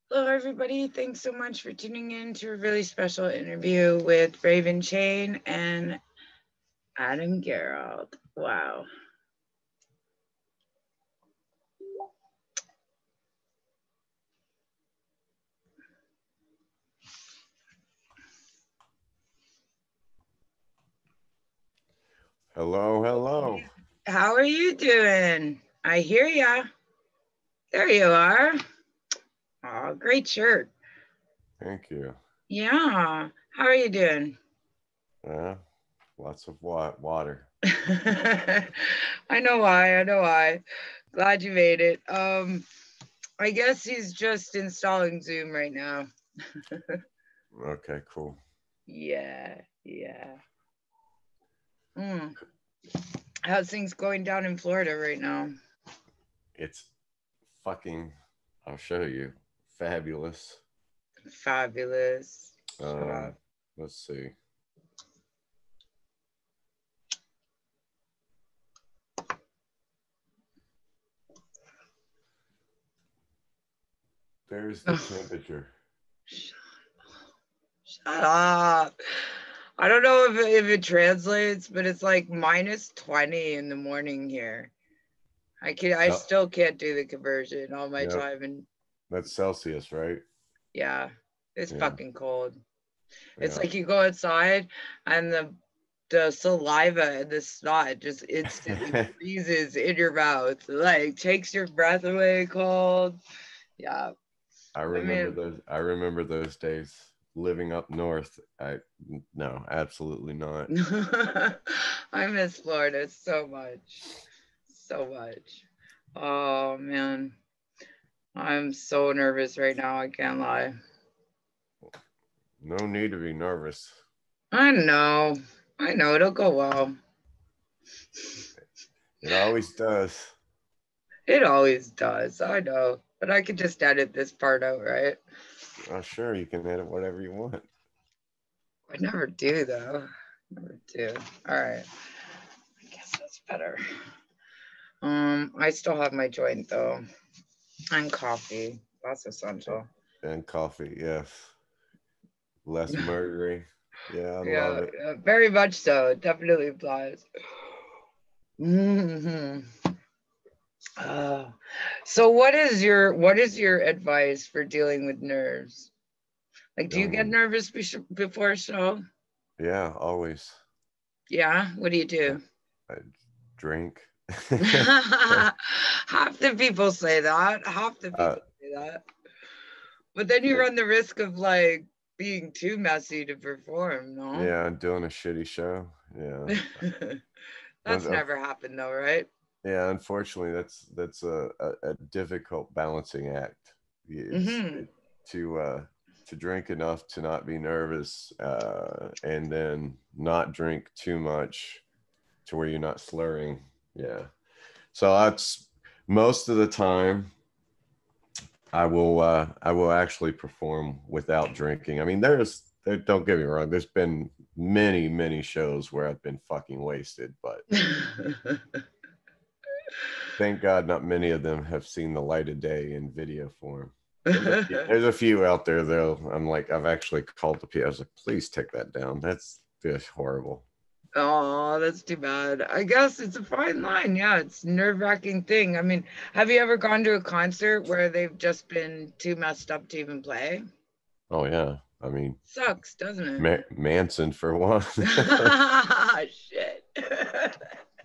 Hello, everybody. Thanks so much for tuning in to a really special interview with Raven Chain and Adam Gerald. Wow. Hello, hello. How are you doing? I hear ya. There you are. Oh, great shirt. Thank you. Yeah. How are you doing? Uh, Lots of water. I know why. I know why. Glad you made it. I guess he's just installing Zoom right now. Okay, cool. Yeah. Yeah. Mm. How's things going down in Florida right now? It's fucking, I'll show you. Fabulous. Fabulous. Shut Um, up. let's see. There's the Ugh, temperature. shut up. I don't know if it translates, but it's like minus 20 in the morning here. I So, still can't do the conversion all my yep, time, and that's Celsius, right? yeah, it's Yeah, fucking cold. It's yeah. like you go outside and the saliva and the snot just instantly freezes in your mouth, like takes your breath away cold. Yeah. I mean, I remember those days living up north. No, absolutely not. I miss Florida so much. So much. Oh man. I'm so nervous right now, I can't lie. No need to be nervous. I know. I know it'll go well. It always does. It always does. I know. But I could just edit this part out, right? Sure, you can edit whatever you want. I never do though. Never do. All right. I guess that's better. I still have my joint though. And coffee. That's essential. And coffee, yes. Less mercury. Yeah, I love Yeah, it. yeah, very much so. It definitely applies. Hmm. Uh, so what is your advice for dealing with nerves? Like, do you Dealing get with, nervous before a show? yeah, always. Yeah. What do you I, do? I drink. Half the people say that. Half the uh, people say that. But then you yeah, run the risk of like being too messy to perform, no? yeah, doing a shitty show. Yeah, That's Un- never happened though, right? yeah. Unfortunately, that's a difficult balancing act. Is Hmm. to to drink enough to not be nervous, and then not drink too much to where you're not slurring. Yeah. So that's most of the time I will actually perform without drinking. I mean, don't get me wrong. There's been many shows where I've been fucking wasted, but thank God not many of them have seen the light of day in video form. There's a few out there though. I'm like I've actually called the people. I was like, please take that down. That's just horrible. Oh, that's too bad. I guess it's a fine line. Yeah, it's a nerve-wracking thing. I mean, have you ever gone to a concert where they've just been too messed up to even play? Oh yeah. I mean, Sucks, doesn't Manson for one. it? Shit.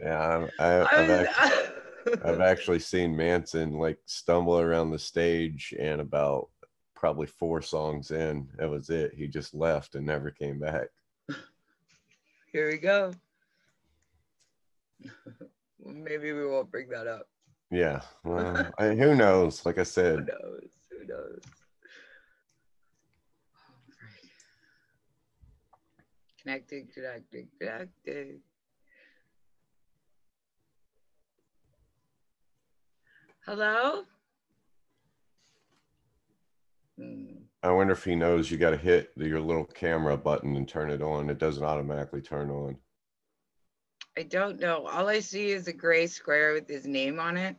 Yeah, I've I actually seen Manson like stumble around the stage, and about probably four songs in, that was it. He just left and never came back. Here we go. Maybe we won't bring that up. Yeah, well, who knows? Like I Who said, knows? Who knows? Connecting, connecting, connecting. Hello? Hmm. I wonder if he knows you got to hit your little camera button and turn it on. It doesn't automatically turn on. I don't know. All I see is a gray square with his name on it.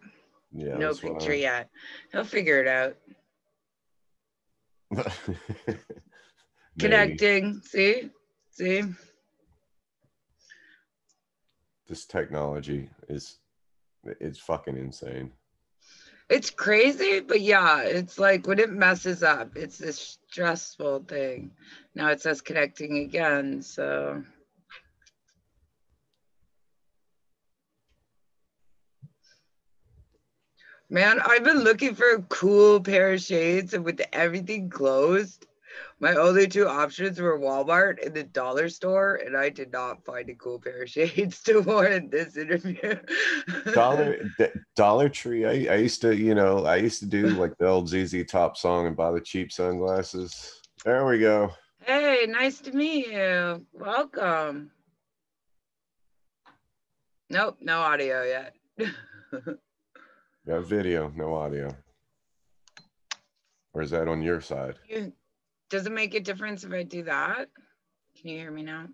Yeah, No that's what picture I. yet. He'll figure it out. Connecting. See? This technology is fucking insane. It's crazy, but yeah, it's like when it messes up, it's this stressful thing. Now it says connecting again, so. Man, I've been looking for a cool pair of shades, and with everything closed, my only two options were Walmart and the dollar store, and I did not find a cool pair of shades to wear in this interview. Dollar Tree. I used to, I used to do like the old ZZ Top song and buy the cheap sunglasses. There we go. Hey, nice to meet you. Welcome. Nope, no audio yet. Got video, no audio. Or is that on your side? Does it make a difference if I do that? Can you hear me now?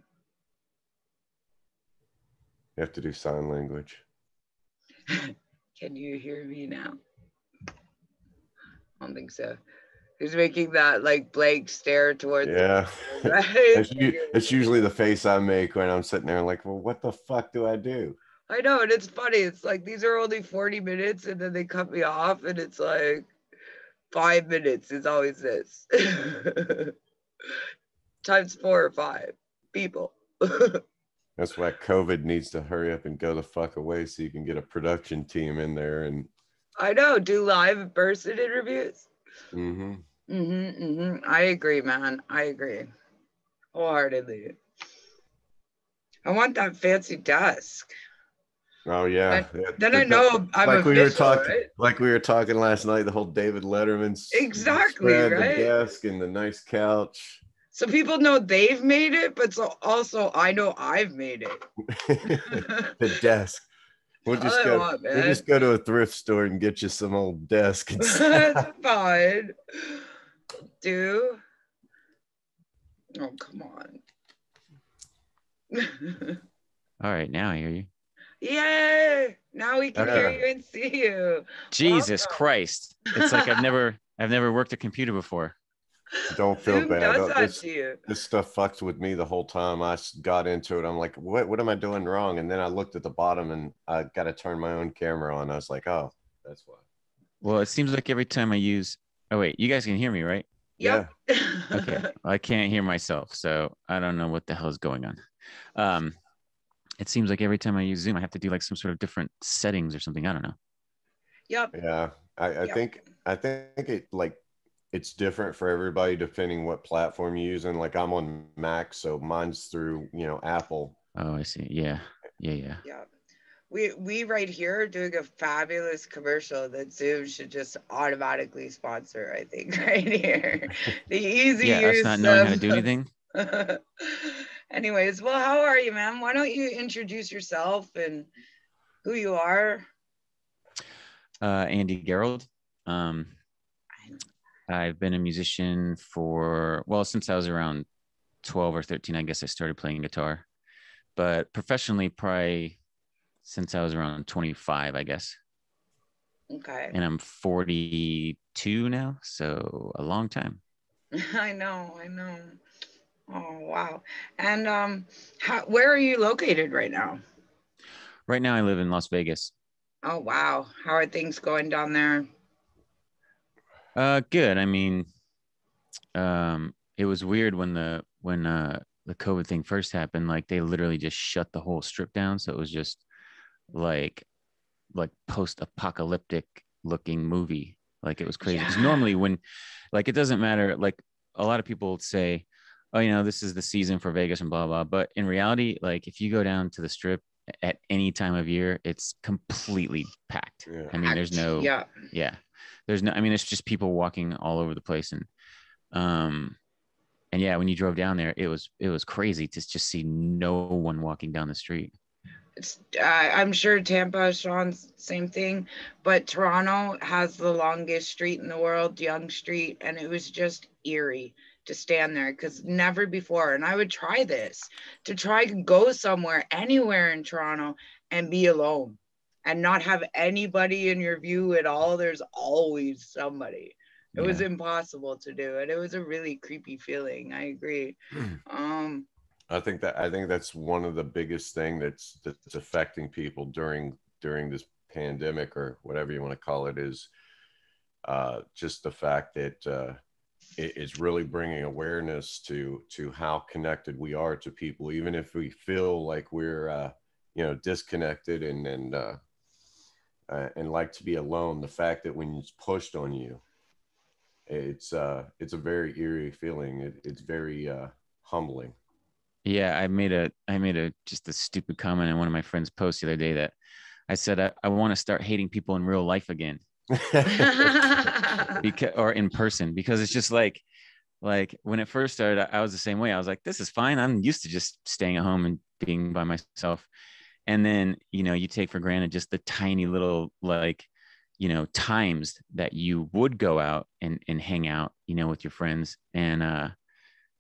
You have to do sign language. Can you hear me now? I don't think so. Who's making that like blank stare towards Yeah. the right? It's usually the face I make when I'm sitting there like, well, what the fuck do I do? I know, and it's funny. It's like these are only 40 minutes and then they cut me off and it's like 5 minutes is always this. Times 4 or 5 people. That's why COVID needs to hurry up and go the fuck away so you can get a production team in there and I know, do live person interviews. Mm-hmm. I agree, man. I agree wholeheartedly. I want that fancy desk. Oh yeah. Then I know I'm like official, we were talking, right? like we were talking last night. The whole David Letterman Exactly, spread, right? the desk and the nice couch. So people know they've made it, but so also I know I've made it. The desk. We'll just go to a thrift store and get you some old desk. That's fine. Do. Oh, come on. All right, now I hear you. Yay! Now we can hear you and see you. Jesus Christ. It's like I've never worked a computer before. Don't feel Zoom bad. does that to you. This stuff fucks with me the whole time. I got into it. I'm like, what am I doing wrong? And then I looked at the bottom and I got to turn my own camera on. I was like, oh, that's why. Well, it seems like every time I use, oh wait, you guys can hear me, right? Yep. Yeah. Okay. I can't hear myself, so I don't know what the hell is going on. It seems like every time I use Zoom, I have to do like some sort of different settings or something. I don't know. Yep. Yeah. I think it like, it's different for everybody depending what platform you're using. Like I'm on Mac, so mine's through, Apple. Oh, I see. Yeah. We right here are doing a fabulous commercial that Zoom should just automatically sponsor, I think, right here. The easy use us not knowing how to do anything. Anyways, well, how are you, man? Why don't you introduce yourself and who you are? Andy Gerald. I've been a musician since I was around 12 or 13, I guess I started playing guitar, but professionally probably since I was around 25, I guess. Okay. And I'm 42 now, so a long time. I know. Oh, wow. And where are you located right now? Right now I live in Las Vegas. Oh, wow. How are things going down there? Good. I mean, it was weird when the COVID thing first happened. Like they literally just shut the whole strip down, so it was just like post-apocalyptic looking movie. Like it was crazy. Because normally when, like, it doesn't matter. Like a lot of people say, oh, this is the season for Vegas and blah blah. But in reality, like if you go down to the strip at any time of year, it's completely packed. Yeah. I mean, there's no. Yeah. There's no, I mean, it's just people walking all over the place. And yeah, when you drove down there, it was crazy to just see no one walking down the street. I'm sure Tampa, Sean's same thing, but Toronto has the longest street in the world, Yonge Street, and it was just eerie to stand there because never before. And I would try this to try to go somewhere, anywhere in Toronto and be alone. And not have anybody in your view at all. There's always somebody. It was Yeah. impossible to do, and it was a really creepy feeling. I agree. I think that's one of the biggest thing that's affecting people during this pandemic, or whatever you want to call it, is just the fact that it's really bringing awareness to how connected we are to people, even if we feel like we're disconnected and like to be alone. The fact that when it's pushed on you, it's a very eerie feeling. It's very humbling. Yeah, I made a just a stupid comment in one of my friends' posts the other day that I said I want to start hating people in real life again, because or in person, because it's just like when it first started, I was the same way. I was like, this is fine. I'm used to just staying at home and being by myself. And then, you take for granted just the tiny little times that you would go out and hang out, with your friends. And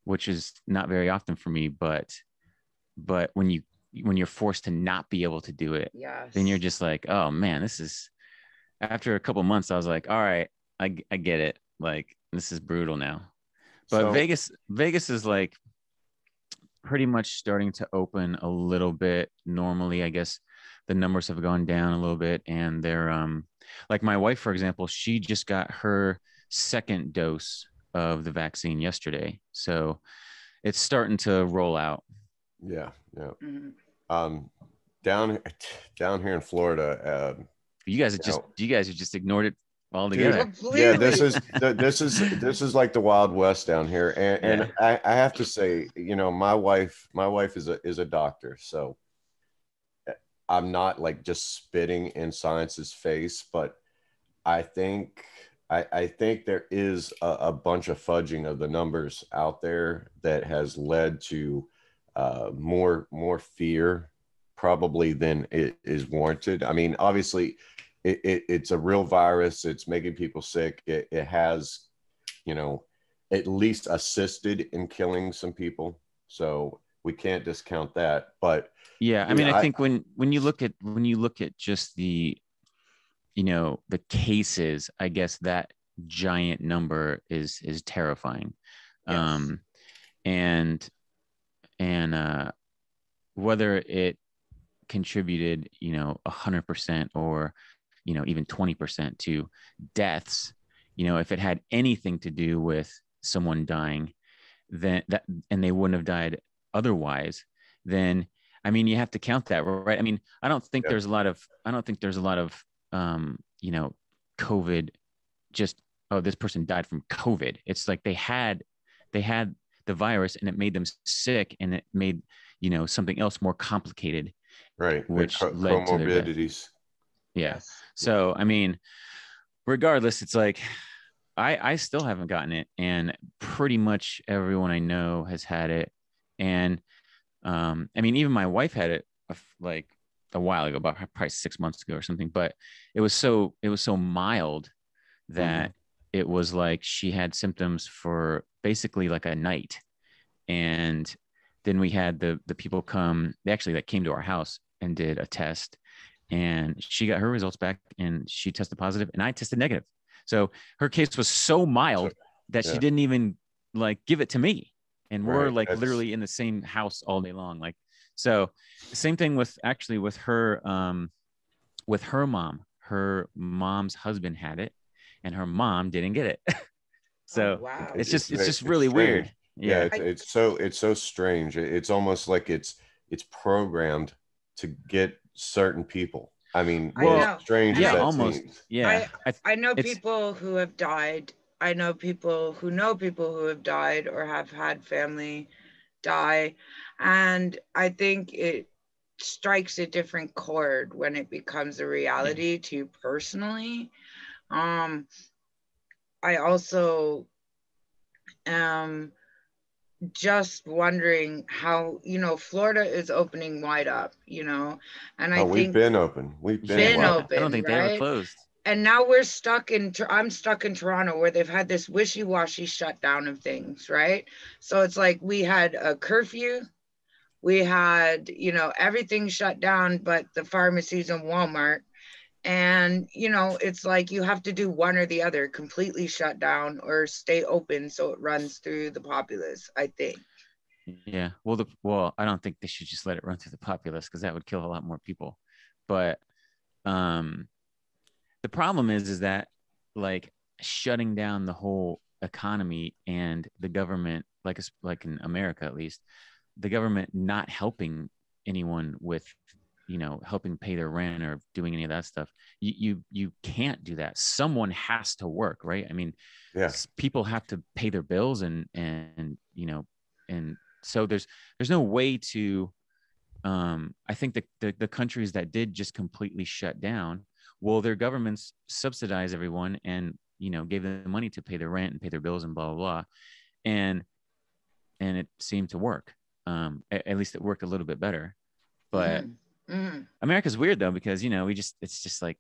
which is not very often for me, but when you're forced to not be able to do it, Yes. then you're just like, oh man, this is, after a couple months, I was like, all right, I get it. Like, this is brutal now. But So, Vegas is like pretty much starting to open a little bit normally. I guess the numbers have gone down a little bit, and they're like my wife, for example, she just got her second dose of the vaccine yesterday. So it's starting to roll out. yeah. Mhm. Um, down here in Florida, You guys have just ignored it dude, altogether. yeah, Completely. this is like the Wild West down here, and Yeah. I have to say, my wife is a doctor, so I'm not like just spitting in science's face, but I think I think there is a bunch of fudging of the numbers out there that has led to more fear probably than it is warranted. I mean, obviously, it's a real virus. It's making people sick. It has, at least assisted in killing some people. So we can't discount that. But Yeah, I dude, mean, I think when you look at just the cases, I guess that giant number is terrifying. Yes. um and and whether it contributed 100% or even 20% to deaths, if it had anything to do with someone dying, then that, and they wouldn't have died otherwise, then I mean, you have to count that, right? I mean, yeah, I don't think there's a lot of COVID, just, oh, this person died from COVID. It's like they had the virus and it made them sick, and it made something else more complicated, right. which led to their death. Comorbidities. Yeah. Yes. So I mean, regardless, it's like I still haven't gotten it, and pretty much everyone I know has had it. And I mean, even my wife had it like a while ago, about probably 6 months ago or something. But it was so mild Mhm. that it was like she had symptoms for basically like a night. And then we had the people come, they actually that came to our house and did a test, and she got her results back and she tested positive and I tested negative. So her case was so So, mild that she yeah, didn't even like give it to me. And we're right. like That's literally in the same house all day long. Like, so same thing with her mom. Her mom's husband had it and her mom didn't get it. Oh So wow. it's just it's really strange. weird. Yeah, Yeah. I it's so strange. It's almost like it's programmed to get certain people. I mean, I as Well, know. strange And as yeah, that almost. seems. Yeah. I I know It's people who have died. I know people who have died or have had family die. And I think it strikes a different chord when it becomes a yeah. reality to you personally. Um, I also am just wondering how, Florida is opening wide up, and I Oh, we've think been open. We've been been Yeah. wide. I don't open, think they ever right? closed. And now I'm stuck in Toronto where they've had this wishy-washy shutdown of things, right? So it's like we had a curfew, we had, everything shut down but the pharmacies and Walmart. And, it's like you have to do one or the other, completely shut down or stay open so it runs through the populace, I think. Yeah. Well, I don't think they should just let it run through the populace because that would kill a lot more people. But um, the problem is that like shutting down the whole economy and the government, like in America at least, the government not helping anyone with helping pay their rent or doing any of that stuff. You can't do that. Someone has to work, right? I mean, Yeah. people have to pay their bills and and so there's no way to I think the countries that did just completely shut down, well, their governments subsidize everyone and gave them money to pay their rent and pay their bills and blah blah blah, and it seemed to work. At least it worked a little bit better. But America's weird though, because it's just like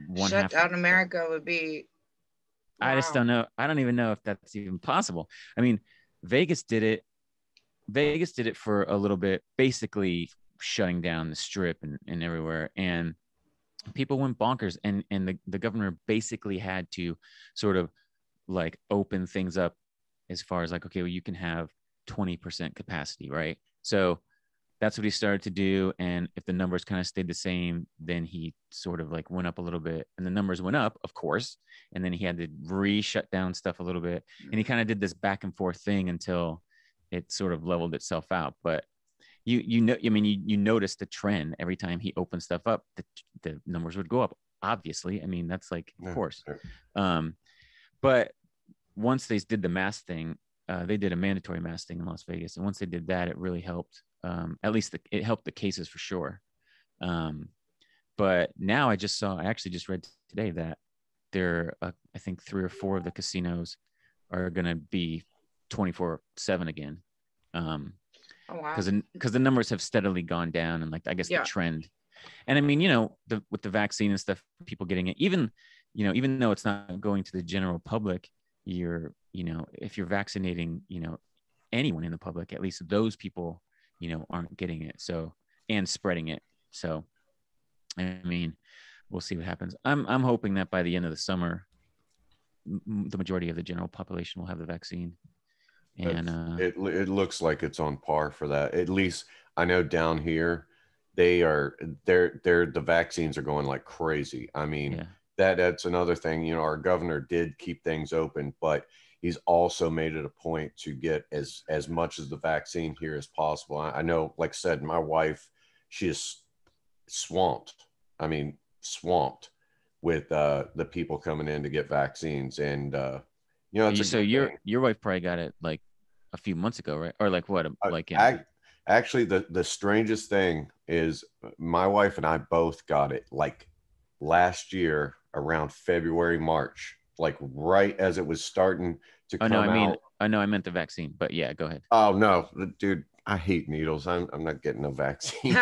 one shut half down America would be I just don't know. I don't even know if that's even possible. I mean, Vegas did it. Vegas did it for a little bit, basically shutting down the strip and everywhere. And people went bonkers. And the governor basically had to sort of like open things up as far as like, okay, well, you can have 20% capacity, right? So that's what he started to do. And if the numbers kind of stayed the same, then he sort of like went up a little bit, and the numbers went up, of course. And then he had to shut down stuff a little bit. And he kind of did this back and forth thing until it sort of leveled itself out. But I mean, you notice the trend every time he opened stuff up, the numbers would go up. Obviously, I mean, that's like, of course. But once they did the mask thing, they did a mandatory mask thing in Las Vegas. And once they did that, it really helped. At least it helped the cases for sure. But now I actually just read today that I think 3 or 4 of the casinos are going to be 24/7 again. Oh, wow. Because the numbers have steadily gone down, and like, I guess the trend. And I mean, with the vaccine and stuff, people getting it, even though it's not going to the general public, if you're vaccinating, anyone in the public, at least those people, aren't getting it. So, and spreading it. So, I mean, we'll see what happens. I'm hoping that by the end of the summer, the majority of the general population will have the vaccine. And it looks like it's on par for that. At least I know down here, the vaccines are going like crazy. I mean, that's another thing. Our governor did keep things open, but he's also made it a point to get as much of the vaccine here as possible. I know, like I said, my wife, she is swamped. I mean, swamped with the people coming in to get vaccines. And so your wife probably got it like a few months ago, right? Or like what? Actually, the strangest thing is my wife and I both got it like last year around February, March, like right as it was starting to come out. I meant the vaccine, but yeah, go ahead. Oh no, dude, I hate needles. I'm not getting a vaccine.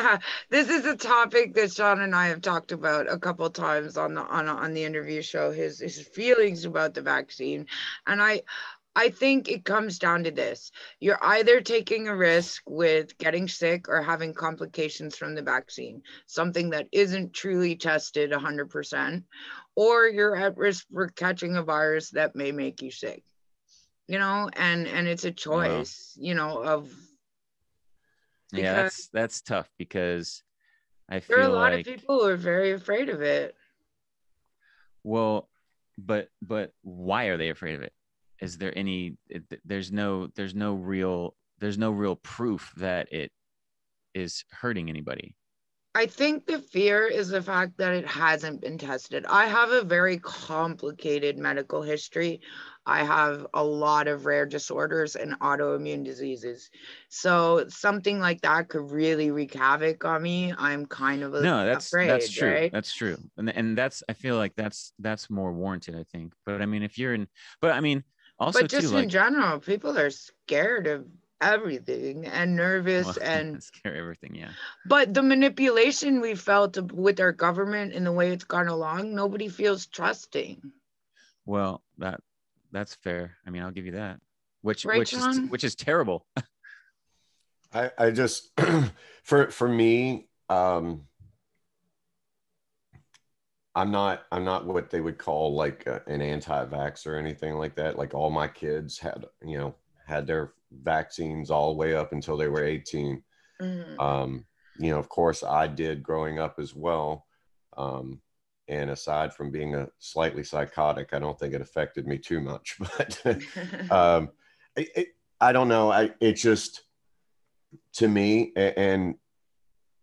This is a topic that Sean and I have talked about a couple of times on the interview show, his feelings about the vaccine. And I think it comes down to this. You're either taking a risk with getting sick or having complications from the vaccine, something that isn't truly tested 100%, or you're at risk for catching a virus that may make you sick. And it's a choice, of. Yeah, that's tough, because I feel there are a lot of people who are very afraid of it. Well, but why are they afraid of it? Is there any? There's no real proof that it is hurting anybody. I think the fear is the fact that it hasn't been tested. I have a very complicated medical history. I have a lot of rare disorders and autoimmune diseases. So something like that could really wreak havoc on me. I'm kind of afraid. That's true. Right? That's true. And I feel like that's more warranted, I think. But I mean, also but just too, in general, people are scared of everything and nervous and scare everything. Yeah. But the manipulation we felt with our government and the way it's gone along, nobody feels trusting. Well, that's fair. I mean, I'll give you that. Which is terrible. I just for me, I'm I'm not what they would call like an anti-vax or anything like that. Like all my kids had, had their vaccines all the way up until they were 18. Mhm. Of course I did growing up as well. And aside from being a slightly psychotic, I don't think it affected me too much, but um, I don't know. It just, to me, and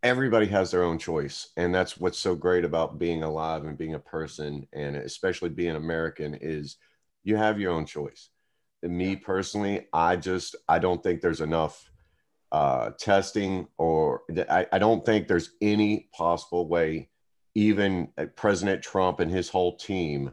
everybody has their own choice, and that's what's so great about being alive and being a person, and especially being American, is you have your own choice. And me personally, I don't think there's enough testing, or I don't think there's any possible way, even President Trump and his whole team,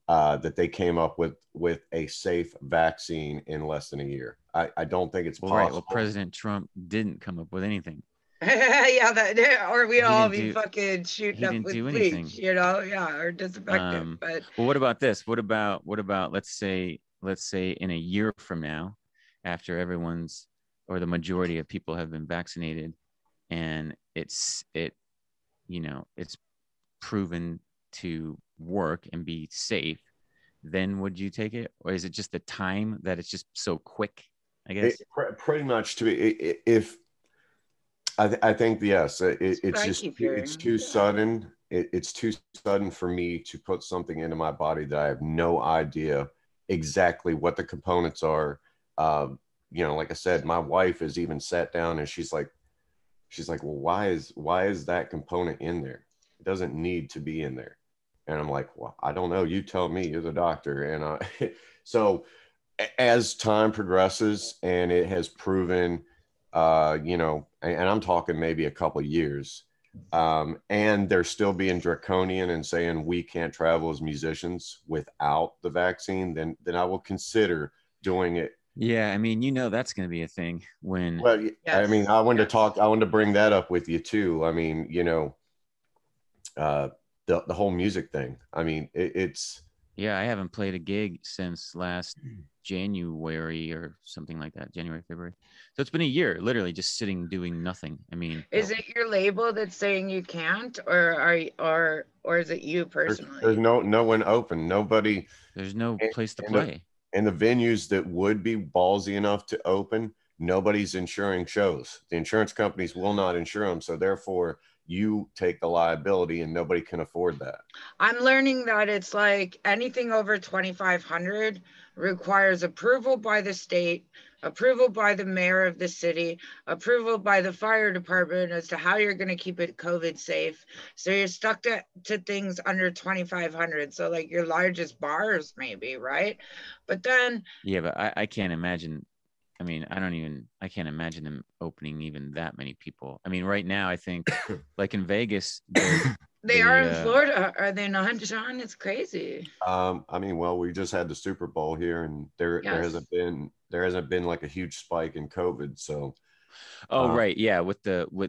that they came up with a safe vaccine in less than a year. I don't think it's Well, right. possible. Well, President Trump didn't come up with anything. Yeah, or we'd He all didn't be do. fucking He shooting up didn't with do bleach, anything. yeah, or disinfectant. But Well, what about this? What about let's say in a year from now, after everyone's or the majority of people have been vaccinated, and it's proven to work and be safe, then would you take it, or is it just the time that it's just so quick? I guess. Pretty much to be, if I think yes, that's what it's I just keep it's hearing. too Yeah. sudden. It's too sudden for me to put something into my body that I have no idea exactly what the components are. Like I said, my wife has even sat down and she's like, well, why is that component in there? It doesn't need to be in there. And I'm like, well, I don't know. You tell me. You're the doctor. And so as time progresses and it has proven, and I'm talking maybe a couple of years, and they're still being draconian and saying we can't travel as musicians without the vaccine, then I will consider doing it. Yeah, I mean, that's going to be a thing when. Well, I mean, Yes. I wanted to bring that up with you too. I mean, uh, the whole music thing. I mean, it's Yeah, I haven't played a gig since last January or something like that, January, February. So it's been a year, literally just sitting doing nothing. I mean, Is it your label that's saying you can't, or are you, or is it you there's personally? no one open, nobody, there's no and, place to and the play. and the venues that would be ballsy enough to open, nobody's insuring shows. The insurance companies will not insure them, so therefore you take the liability, and nobody can afford that. I'm learning that it's like anything over 2,500 requires approval by the state, approval by the mayor of the city, approval by the fire department as to how you're going to keep it COVID safe. So you're stuck to things under 2,500. So like your largest bars maybe, right? But then Yeah, but I can't imagine. I mean, I can't imagine them opening even that many people. I mean, right now, I think like in Vegas, they are they, in Florida, are they not, John? It's crazy. I mean, well, we just had the Super Bowl here, and Yes. there hasn't been like a huge spike in COVID. So, oh, right. Yeah.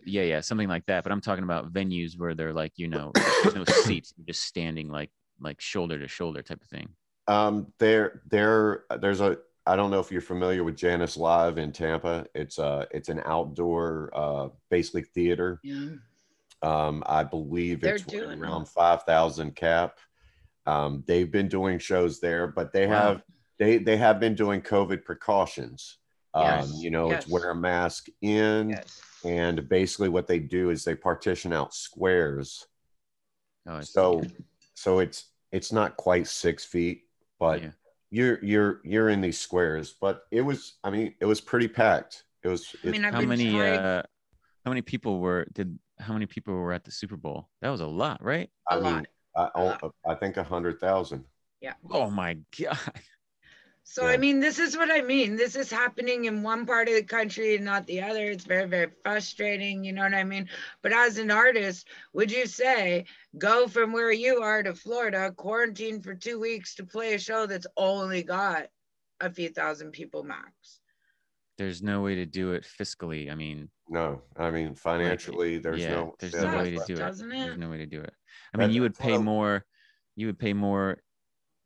Yeah, something like that. But I'm talking about venues where they're like, there's no seats, you're just standing like shoulder to shoulder type of thing. there's a, I don't know if you're familiar with Janice Live in Tampa. It's an outdoor, basically theater. Yeah. I believe They're it's doing around 5,000 cap. They've been doing shows there, but Wow. they have been doing COVID precautions. yes. It's Yes. wear a mask in, Yes. and basically what they do is they partition out squares. Oh, I see. So it's not quite 6 feet, but Yeah. you're in these squares. But it was pretty packed. I mean, I've How been many trying how many people were at the Super Bowl? That was a lot, right? a I lot, mean, I a lot. I think 100,000. Yeah. Oh my God. So, I Yeah. mean, this is what I mean. This is happening in one part of the country and not the other. It's very, very frustrating. You know what I mean? But as an artist, would you say go from where you are to Florida, quarantine for 2 weeks to play a show that's only got a few thousand people max? There's no way to do it fiscally. I mean, No, I mean like, financially, yeah, there's no way to Sucks, do it. doesn't There's it? no way to do it. I mean, you would that's what pay more,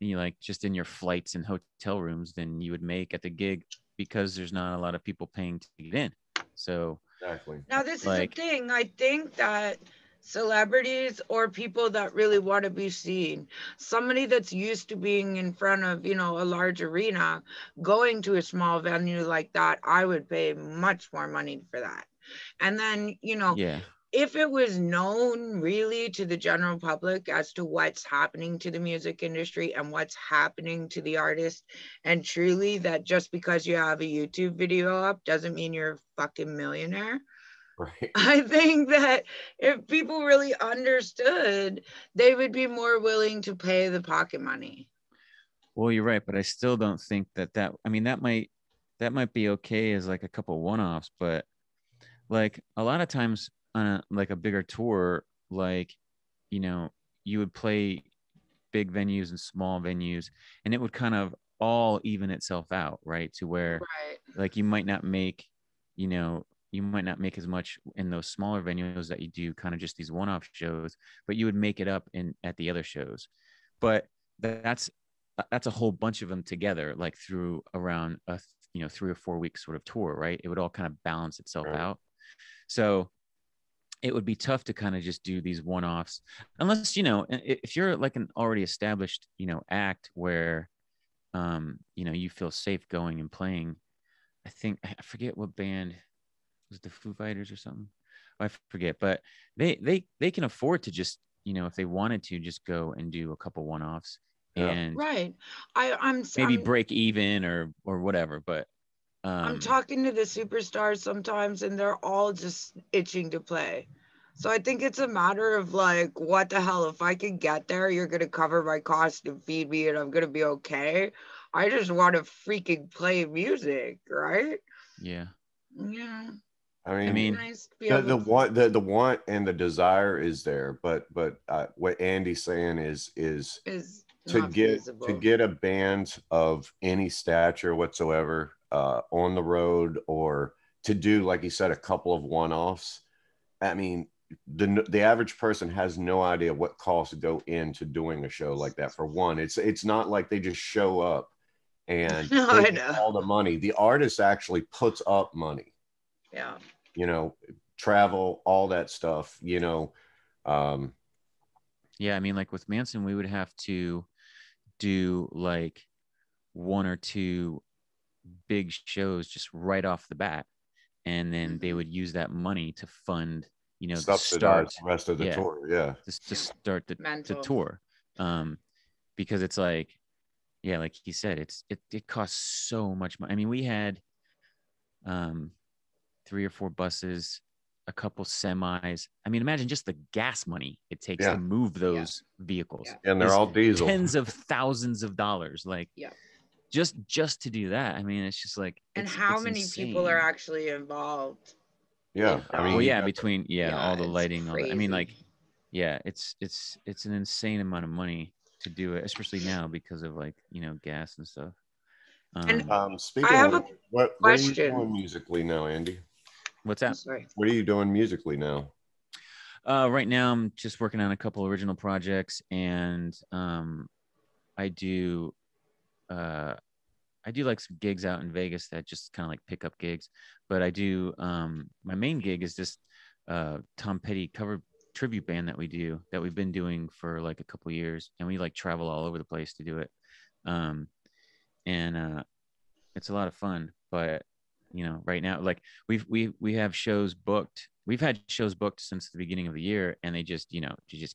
like just in your flights and hotel rooms than you would make at the gig because there's not a lot of people paying to get in. So, exactly. Now, this is the like, thing. I think that celebrities or people that really want to be seen. Somebody that's used to being in front of, a large arena, going to a small venue like that, I would pay much more money for that. And then, Yeah. if it was known really to the general public as to what's happening to the music industry and what's happening to the artist, and truly that just because you have a YouTube video up doesn't mean you're a fucking millionaire. Right. I think that if people really understood, they would be more willing to pay the pocket money. Well, you're right, but I still don't think I mean, that might be okay as like a couple one-offs, but like a lot of times on like a bigger tour, like, you know, you would play big venues and small venues, and it would kind of all even itself out, right? To where Right. like you might not make as much in those smaller venues that you do kind of just these one-off shows, but you would make it up in at the other shows. But that's a whole bunch of them together, like through around a 3 or 4 week sort of tour, right? It would all kind of balance itself Right. out. So it would be tough to kind of just do these one-offs unless if you're like an already established act where you feel safe going and playing. I forget what band was it, the Foo Fighters or something. I forget, but they can afford to just if they wanted to just go and do a couple one-offs Yeah. and Right. I'm maybe I'm break even or whatever. But I'm talking to the superstars sometimes and they're all just itching to play. So I think it's a matter of like, what the hell? If I can get there, you're gonna cover my cost and feed me and I'm gonna be okay. I just want to freaking play music, right? yeah, Yeah. I I It'd mean, be mean, nice to be the able the to. want the want and the desire is there, but what Andy's saying is Is to not to feasible. get a band of any stature whatsoever on the road, or to do, like you said, a couple of one-offs. I mean, the average person has no idea what costs go into doing a show like that. For one, it's not like they just show up and No, they I get know. all the money. The artist actually puts up money, Yeah. you know, travel, all that stuff, um, yeah, I mean, like with Manson, we would have to do like one or two big shows just right off the bat, and then they Hmm. would use that money to fund the subsidize start. the rest of the Yeah, tour. Yeah. just to start the Mental. tour. Because it's like, yeah, like he said, it costs so much money. I mean, we had um 3 or 4 buses, a couple semis. I mean, imagine just the gas money it takes to Yeah. move Yeah. those vehicles Yeah. And they're is all diesel. tens of thousands of dollars. Like Yeah. just to do that. I mean, it's just like And it's how it's many people are insane. actually involved Yeah. with I mean, Well, that? you yeah, got between Yeah, all the it's lighting, all that. I mean, crazy. like, yeah, it's an insane amount of money to do it, especially now because of like gas and stuff. And I speaking have of, a what are you question. doing musically now, Andy? What's I'm that? sorry. What are you doing musically now? Right now, I'm just working on a couple original projects, and I do uh, I do like some gigs out in Vegas that just kind of like pickup gigs. But I do my main gig is just Tom Petty cover tribute band that we've been doing for like a couple years, and we like travel all over the place to do it. Um, and it's a lot of fun. But right now, like we have shows booked. We've had shows booked since the beginning of the year, and they just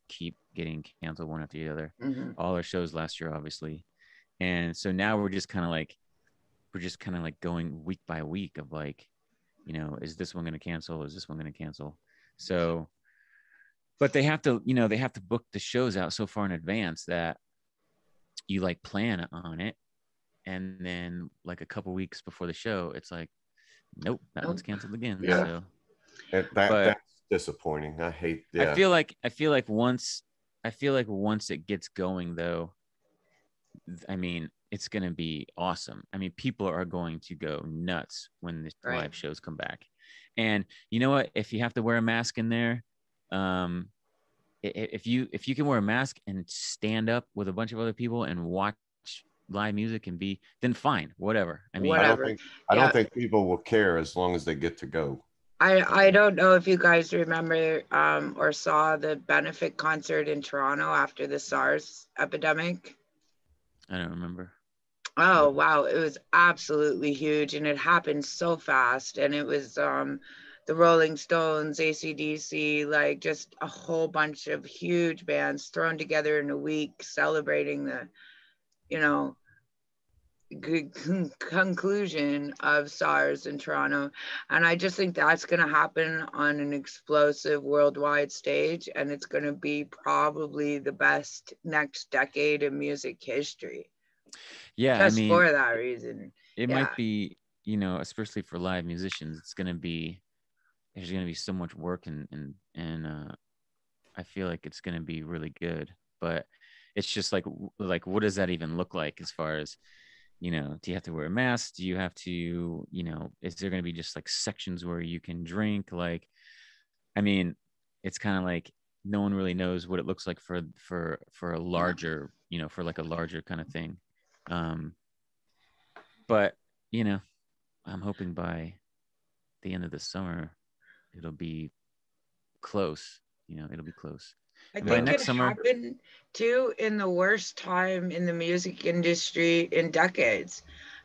keep getting canceled one after the other. Hmm. All our shows last year, obviously, and so now we're just kind of like going week by week of like, is this one going to cancel? Is this one going to cancel? So, but they have to book the shows out so far in advance that you like plan on it, and then like a couple weeks before the show, it's like, nope, that one's Nope. canceled again. Yeah. So, but That's disappointing. I hate. I Yeah. feel like once it gets going though, I mean, it's going to be awesome. I mean, people are going to go nuts when the Right. live shows come back. And you know what? If you have to wear a mask in there, um, if you can wear a mask and stand up with a bunch of other people and watch live music then fine, whatever. I mean, I don't Whatever. think I don't Yeah. think people will care as long as they get to go. I don't know if you guys remember or saw the benefit concert in Toronto after the SARS epidemic. I don't remember. Oh wow, it was absolutely huge and it happened so fast. And it was the Rolling Stones, AC/DC, like just a whole bunch of huge bands thrown together in a week celebrating the, you know, good conclusion of SARS in Toronto. And I just think that's going to happen on an explosive worldwide stage. And it's going to be probably the best next decade in music history. Yeah, I Just mean, for that reason. it Yeah. might be, especially for live musicians, there's gonna be so much work and I feel like it's gonna be really good. But it's just like what does that even look like as far as, do you have to wear a mask? Do you have to, is there gonna be just like sections where you can drink? Like, I mean, it's kind of like no one really knows what it looks like for a larger, for like a larger kind of thing. Um, but I'm hoping by the end of the summer it'll be close. It'll be close. I And by think it next summer, happened too in the worst time in the music industry in decades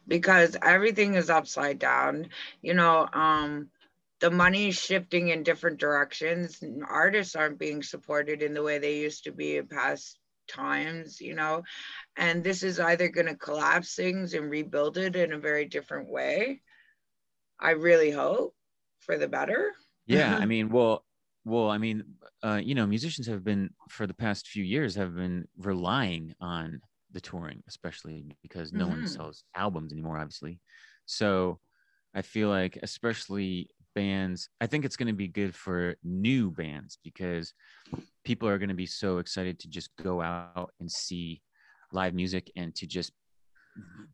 because everything is upside down. The money's shifting in different directions. Artists aren't being supported in the way they used to be in past times. And this is either going to collapse things and rebuild it in a very different way. I really hope for the better. yeah, I mean, well, I mean, musicians have been for the past few years have been relying on the touring, especially because no one Mhm. sells albums anymore, obviously. So I feel like, especially bands, I think it's going to be good for new bands because people are going to be so excited to just go out and see live music and to just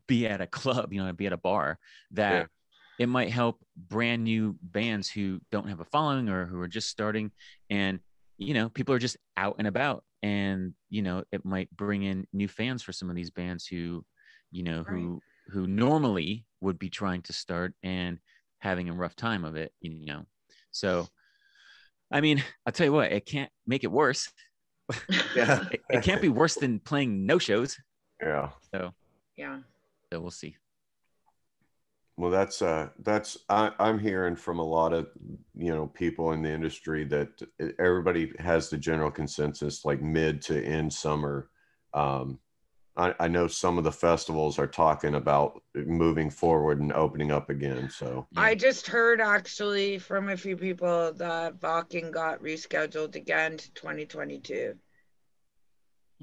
be at a club, be at a bar, that it might help brand new bands who don't have a following or who are just starting. And, people are just out and about. And, it might bring in new fans for some of these bands who, Right. who normally would be trying to start and having a rough time of it. So, I mean, I'll tell you what, it can't make it worse. Yeah. It can't be worse than playing no shows. Yeah. So, Yeah. so we'll see. Well, I'm hearing from a lot of, people in the industry that everybody has the general consensus, like mid to end summer. I know some of the festivals are talking about moving forward and opening up again. So Yeah. I just heard actually from a few people that Vakken got rescheduled again to 2022.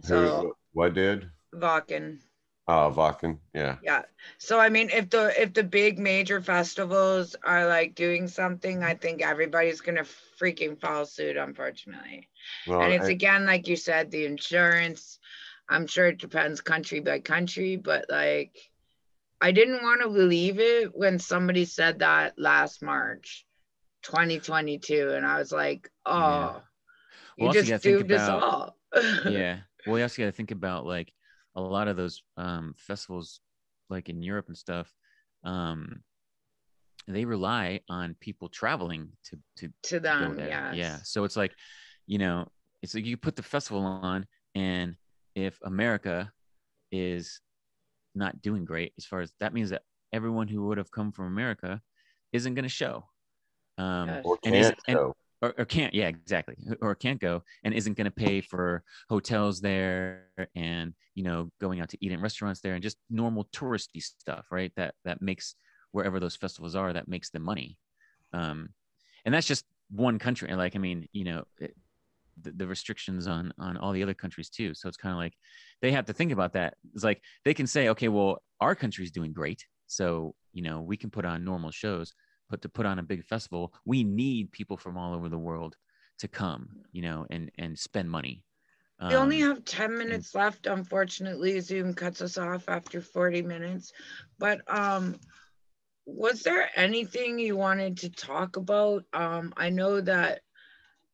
So what did? Vakken. Vakken. Yeah. Yeah. So I mean if the big major festivals are like doing something, I think everybody's gonna freaking follow suit, unfortunately. And Well, it's again, like you said, the insurance. I'm sure it depends country by country, but like I didn't want to believe it when somebody said that last March 2022. And I was like, Yeah. oh, you Well, also you got just to think doomed us about, all. yeah. Well, you also got to think about like a lot of those festivals, like in Europe and stuff. Um, they rely on people traveling To to go them, there. Yeah. yes. So it's like, you know, it's like you put the festival on, and if America is not doing great, as far as that means that everyone who would have come from America isn't going to show. Yes. or And is can't and go. or can't, yeah, exactly, or can't go and isn't going to pay for hotels there and going out to eat in restaurants there and just normal touristy stuff, right? That makes wherever those festivals are, that makes them money. And that's just one country. And like, I mean, the restrictions on all the other countries too. So it's kind of like they have to think about that. It's like they can say, okay, well, our country's doing great, so we can put on normal shows, but to put on a big festival, we need people from all over the world to come, and spend money. We only Um, have 10 and minutes left. Unfortunately, Zoom cuts us off after 40 minutes. But was there anything you wanted to talk about? I know that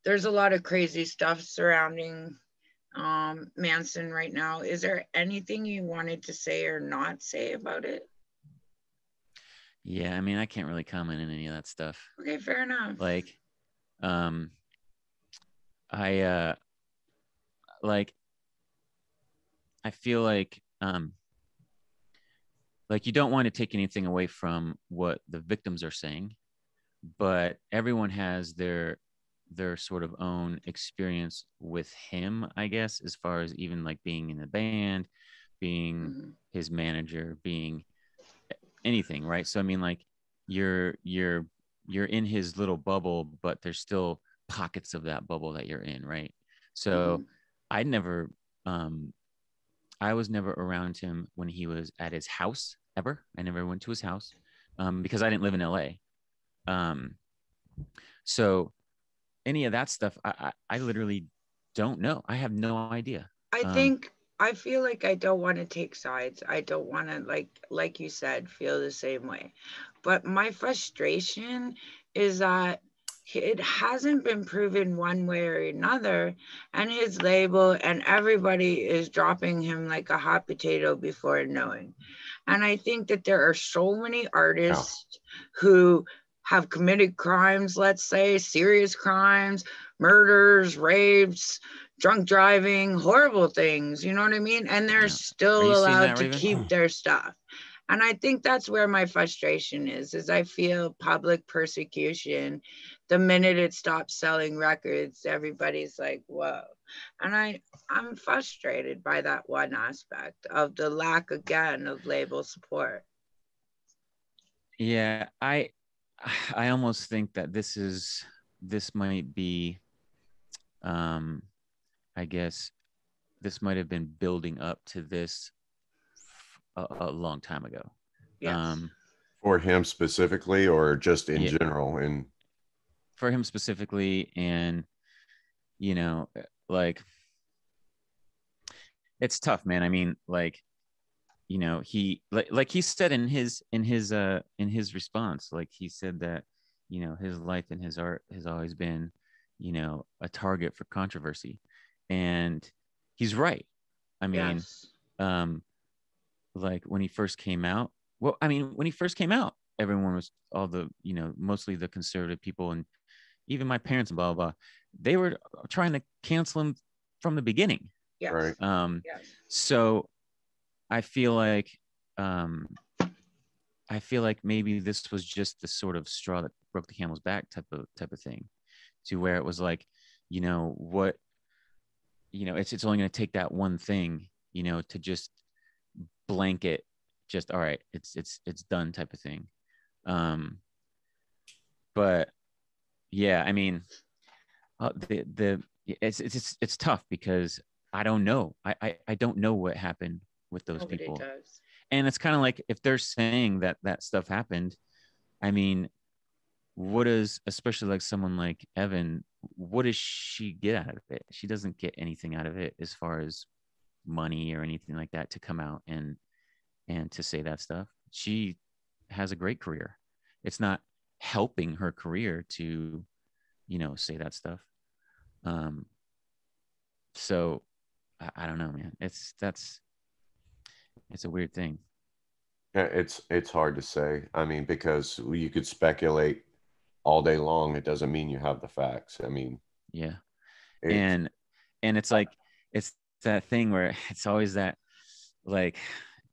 there's a lot of crazy stuff surrounding Manson right now. Is there anything you wanted to say or not say about it? Yeah, I mean, I can't really comment on any of that stuff. Okay, fair enough. Like, I like I feel like you don't want to take anything away from what the victims are saying, but everyone has their sort of own experience with him, I guess, as far as even like being in the band, being his manager, being anything, right? So I mean, like you're in his little bubble, but there's still pockets of that bubble that you're in, right? So I never I was never around him when he was at his house ever. I never went to his house because I didn't live in LA. Um, so any of that stuff, I literally don't know. I have no idea. I feel like I don't want to take sides. I don't want to like you said, feel the same way. But my frustration is that it hasn't been proven one way or another, and his label and everybody is dropping him like a hot potato before knowing. And I think that there are so many artists who have committed crimes, let's say serious crimes, murders, rapes, drunk driving, horrible things, you know what I mean? And they're still allowed to keep their stuff. And I think that's where my frustration is I feel public persecution. The minute it stops selling records, everybody's like, whoa. And I'm frustrated by that one aspect of the lack, again, of label support. Yeah, I almost think that this might be I guess this might have been building up to this a long time ago. Yes. For him specifically, or just in general? And for him specifically, and you know, like it's tough, man. I mean, like, you know, he like he said in his response, like he said that, you know, his life and his art has always been, you know, a target for controversy, and he's right. I mean, like when he first came out, well, I mean, when he first came out, everyone was all the, you know, mostly the conservative people, and even my parents and blah blah blah, they were trying to cancel him from the beginning. Yes. Right. So I feel like maybe this was just the sort of straw that broke the camel's back type of thing, to where it was like, you know what, you know, it's only going to take that one thing, you know, to just blanket, just all right, it's done type of thing. But yeah, I mean, it's tough because I don't know. I don't know what happened with those people. Does. And it's kind of like, if they're saying that stuff happened, I mean, what does, especially like someone like Evan, what does she get out of it? She doesn't get anything out of it as far as money or anything like that to come out and to say that stuff. She has a great career. It's not helping her career to, you know, say that stuff. So I don't know, man. It's a weird thing. Yeah, it's hard to say. I mean, because you could speculate all day long. It doesn't mean you have the facts. I mean, yeah. And it's like, it's that thing where it's always that, like,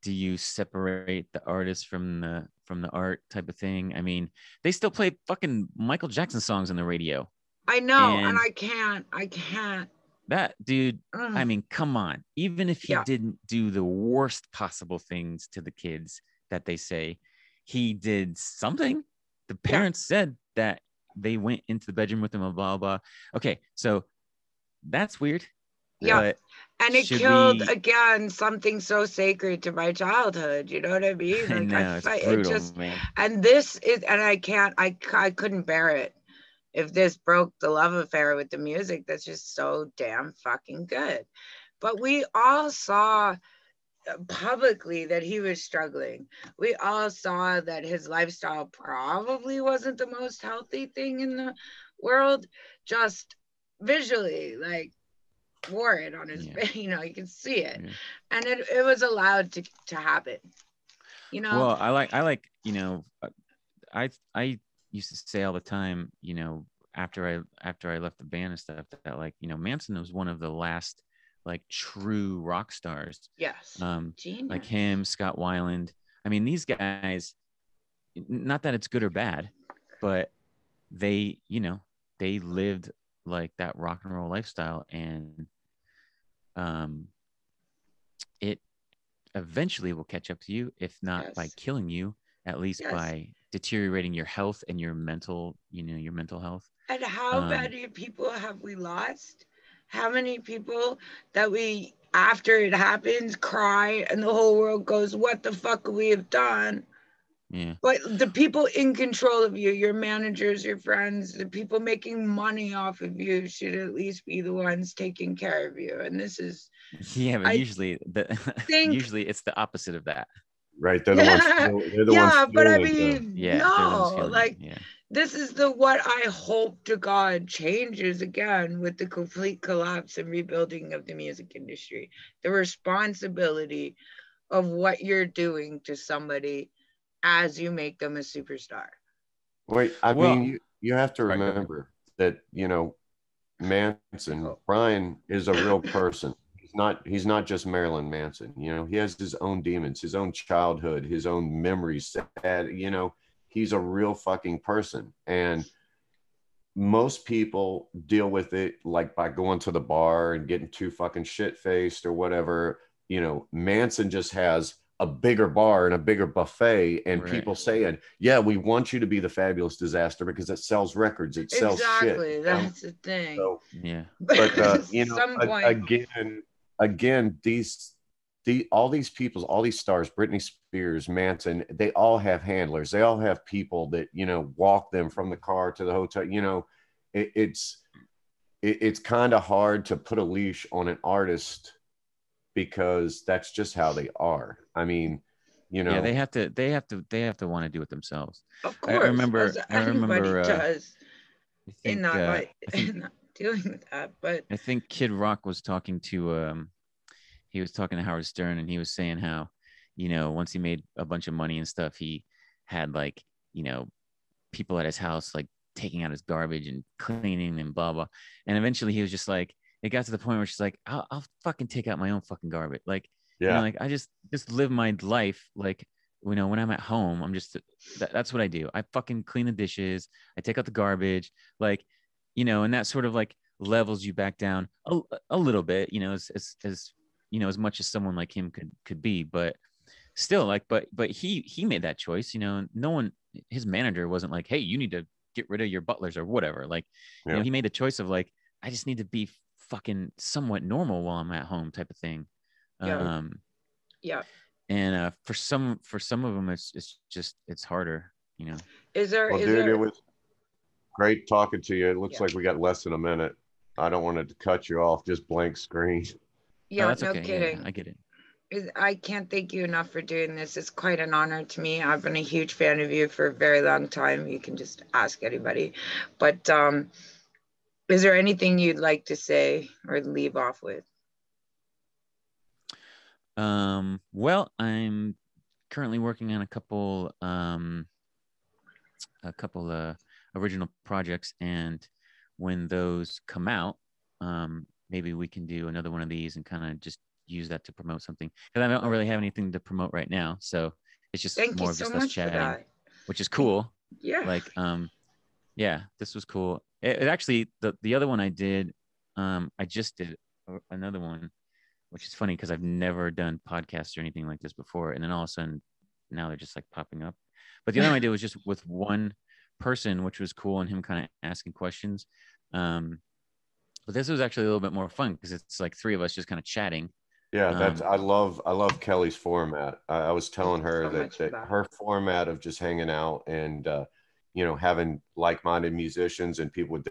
do you separate the artist from the art type of thing? I mean, they still play fucking Michael Jackson songs on the radio. I know, and I can't. That dude, I mean, come on. Even if he didn't do the worst possible things to the kids that they say, he did something. The parents said that they went into the bedroom with him and blah, blah. Okay, so that's weird. Yeah. And it killed, again, something so sacred to my childhood. You know what I mean? Like, I know, it's brutal, man. And this is, and I couldn't bear it. If this broke the love affair with the music, that's just so damn fucking good. But we all saw publicly that he was struggling. We all saw that his lifestyle probably wasn't the most healthy thing in the world, just visually, like, wore it on his face, you know, you can see it. And it was allowed to happen. You know? Well, I like, you know, I used to say all the time, you know, after I left the band and stuff, that like, you know, Manson was one of the last like true rock stars. Yes. Like Genius. him, Scott Weiland. I mean, these guys, not that it's good or bad, but they, you know, they lived like that rock and roll lifestyle, and it eventually will catch up to you, if not by Yes. killing you, at least Yes. by deteriorating your health and your mental, you know, your mental health. And how many people have we lost? How many people that we, after it happens, cry and the whole world goes, what the fuck could we have done? Yeah. But the people in control of you, your managers, your friends, the people making money off of you should at least be the ones taking care of you. And this is, Yeah, but I usually think, usually it's the opposite of that. Right. They're the ones. They're the ones yeah, but I fueling the. mean, Yeah, they're the ones no, feeling like, it. Yeah. this is the what I hope to God changes again with the complete collapse and rebuilding of the music industry. The responsibility of what you're doing to somebody as you make them a superstar. Wait, I Well, mean, you have to sorry, go ahead. remember that, you know, Manson, Brian is a real person. He's not just Marilyn Manson. You know, he has his own demons, his own childhood, his own memories. You know, he's a real fucking person. And most people deal with it like by going to the bar and getting too fucking shit faced or whatever. You know, Manson just has a bigger bar and a bigger buffet, and Right. people saying, yeah, we want you to be the Fabulous Disaster because it sells records, it sells Exactly, shit. that's the thing. So, Yeah. but you know, Some point, again, all these people, all these stars, Britney Spears, Manson, they all have handlers. They all have people that, you know, walk them from the car to the hotel. You know, it's kind of hard to put a leash on an artist because that's just how they are. I mean, you know, Yeah, they have to want to do it themselves. of course, I remember as anybody does I think in that life, I think in not dealing with that. But I think Kid Rock was talking to he was talking to Howard Stern, and he was saying how, you know, once he made a bunch of money and stuff, he had like, you know, people at his house like taking out his garbage and cleaning and blah blah. And eventually he was just like, it got to the point where she's like, I'll fucking take out my own fucking garbage. Like, you know, like I just live my life. Like, you know, when I'm at home, I'm just that's what I do. I fucking clean the dishes. I take out the garbage. Like, you know, and that sort of like levels you back down a little bit, you know, as you know, as much as someone like him could be, but still like, but he made that choice, you know. No one, his manager wasn't like, hey, you need to get rid of your butlers or whatever. Like, you know, he made the choice of like, I just need to be fucking somewhat normal while I'm at home type of thing. Yeah. And for some of them, it's just, it's harder, you know. It was great talking to you. It looks like we got less than a minute. I don't want to cut you off, just blank screen. Yeah, that's no okay. kidding. Yeah, I get it. I can't thank you enough for doing this. It's quite an honor to me. I've been a huge fan of you for a very long time. You can just ask anybody. But is there anything you'd like to say or leave off with? Well, I'm currently working on a couple original projects, and when those come out, maybe we can do another one of these and kind of just use that to promote something, because I don't really have anything to promote right now, so it's just more of just us chatting, which is cool. Like yeah, this was cool. It actually, the other one I did, I just did another one, which is funny because I've never done podcasts or anything like this before, and then all of a sudden now they're just like popping up. But the other one I did was just with one person, which was cool, and him kind of asking questions. But this was actually a little bit more fun because it's like three of us just kind of chatting. Yeah, I love Kelly's format. I was telling her that her format of just hanging out and you know, having like-minded musicians and people with